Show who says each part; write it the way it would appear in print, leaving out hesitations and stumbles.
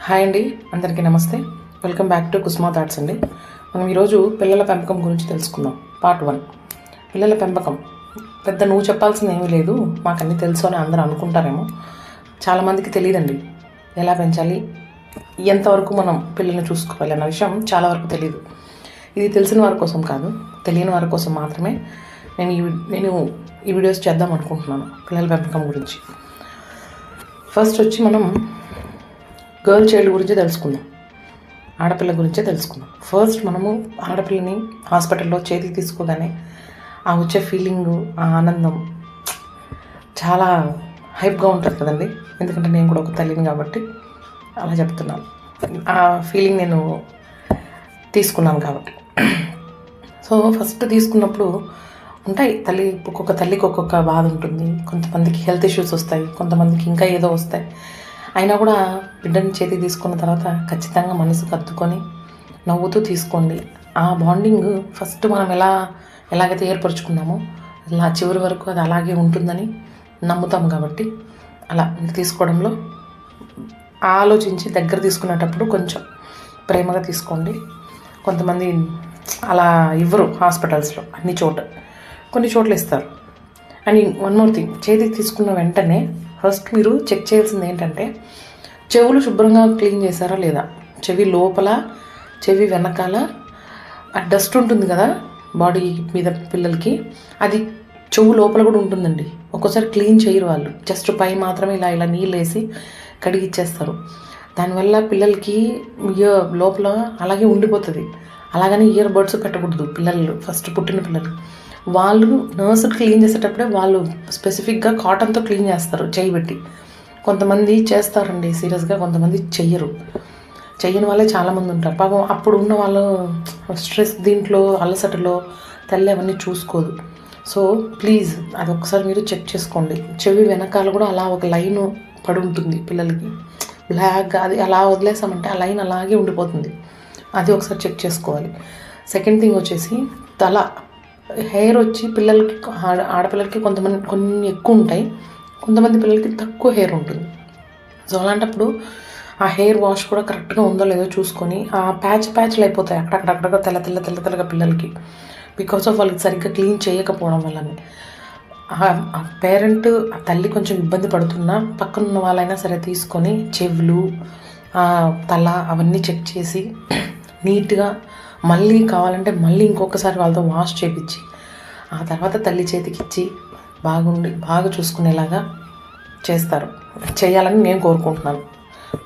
Speaker 1: Hi అండి, అందరికీ నమస్తే. వెల్కమ్ బ్యాక్ టు కుస్మా థాట్స్ అండి. మనం ఈరోజు పిల్లల పెంపకం గురించి తెలుసుకుందాం. పార్ట్ 1. పిల్లల పెంపకం పెద్ద నువ్వు చెప్పాల్సింది ఏమీ లేదు, మాకు అన్నీ తెలుసు అని అందరూ అనుకుంటారేమో. చాలామందికి తెలియదండి ఎలా పెంచాలి, ఎంతవరకు మనం పిల్లల్ని చూసుకోవాలి అన్న విషయం చాలా వరకు తెలియదు. ఇది తెలిసిన వారి కోసం కాదు, తెలియని వారి కోసం మాత్రమే నేను ఈ వీడియోస్ చేద్దాం అనుకుంటున్నాను పిల్లల పెంపకం గురించి. ఫస్ట్ వచ్చి మనం గర్ల్ చైల్డ్ గురించే తెలుసుకుందాం, ఆడపిల్ల గురించే తెలుసుకుందాం. ఫస్ట్ మనము ఆడపిల్లని హాస్పిటల్లో చేతికి తీసుకోగానే ఆ వచ్చే ఫీలింగు, ఆ ఆనందం చాలా హైప్గా ఉంటుంది కదండి. ఎందుకంటే నేను కూడా ఒక తల్లిని కాబట్టి అలా చెప్తున్నాను. ఆ ఫీలింగ్ నేను తీసుకున్నాను కాబట్టి. సో ఫస్ట్ తీసుకున్నప్పుడు ఉంటాయి, ఒక్కొక్క తల్లికి ఒక్కొక్క బాధ ఉంటుంది. కొంతమందికి హెల్త్ ఇష్యూస్ వస్తాయి, కొంతమందికి ఇంకా ఏదో వస్తాయి. అయినా కూడా బిడ్డని చేతికి తీసుకున్న తర్వాత ఖచ్చితంగా మనసుకు హత్తుకొని నవ్వుతూ తీసుకోండి. ఆ బాండింగ్ ఫస్ట్ మనం ఎలాగైతే ఏర్పరచుకున్నామో అలా చివరి వరకు అది అలాగే ఉంటుందని నమ్ముతాం. కాబట్టి అలా తీసుకోవడంలో ఆలోచించి దగ్గర తీసుకునేటప్పుడు కొంచెం ప్రేమగా తీసుకోండి. కొంతమంది అలా ఇవ్వరు హాస్పిటల్స్లో, కొన్ని చోట్ల ఇస్తారు. అండ్ వన్ మోర్ థింగ్, చేతికి తీసుకున్న వెంటనే ఫస్ట్ మీరు చెక్ చేయాల్సింది ఏంటంటే చెవులు శుభ్రంగా క్లీన్ చేశారా లేదా. చెవి లోపల, చెవి వెనకాల ఆ డస్ట్ ఉంటుంది కదా బాడీ మీద పిల్లలకి, అది చెవు లోపల కూడా ఉంటుందండి. ఒక్కోసారి క్లీన్ చేయరు వాళ్ళు, జస్ట్ పై మాత్రమే ఇలా నీళ్ళు వేసి కడిగిచ్చేస్తారు. దానివల్ల పిల్లలకి లోపల అలాగే ఉండిపోతుంది. అలాగని ఇయర్ బడ్స్ పెట్టకూడదు పిల్లలు, ఫస్ట్ పుట్టిన పిల్లలు. వాళ్ళు నర్సు క్లీన్ చేసేటప్పుడే వాళ్ళు స్పెసిఫిక్గా కాటన్తో క్లీన్ చేస్తారు చేయి పెట్టి. కొంతమంది చేస్తారండి సీరియస్గా, కొంతమంది చెయ్యని వాళ్ళే చాలామంది ఉంటారు. పాపం అప్పుడు ఉన్న వాళ్ళు స్ట్రెస్, దీంట్లో అలసటలో తల్లి అవన్నీ చూసుకోదు. సో ప్లీజ్ అది ఒకసారి మీరు చెక్ చేసుకోండి. చెవి వెనకాల కూడా అలా ఒక లైన్ పడి ఉంటుంది పిల్లలకి బ్లాక్గా, అది అలా వదిలేసామంటే ఆ లైన్ అలాగే ఉండిపోతుంది. అది ఒకసారి చెక్ చేసుకోవాలి. సెకండ్ థింగ్ వచ్చేసి హెయిర్ వచ్చి పిల్లలకి, ఆడపిల్లలకి కొన్ని ఎక్కువ ఉంటాయి, కొంతమంది పిల్లలకి తక్కువ హెయిర్ ఉంటుంది. సో అలాంటప్పుడు ఆ హెయిర్ వాష్ కూడా కరెక్ట్గా ఉందో లేదో చూసుకొని, ఆ ప్యాచ్లు అయిపోతాయి అక్కడక్కడ తెల్లగా పిల్లలకి, బికాస్ ఆఫ్ వాళ్ళకి సరిగ్గా క్లీన్ చేయకపోవడం వల్లనే. ఆ పేరెంట్, ఆ తల్లి కొంచెం ఇబ్బంది పడుతున్నా పక్కన ఉన్న వాళ్ళైనా సరే తీసుకొని చెవులు, తల అవన్నీ చెక్ చేసి నీట్గా మళ్ళీ కావాలంటే మళ్ళీ ఇంకొకసారి వాళ్ళతో వాష్ చేయించి ఆ తర్వాత తల్లి చేతికి ఇచ్చి బాగా చూసుకునేలాగా చేయాలని నేను కోరుకుంటున్నాను.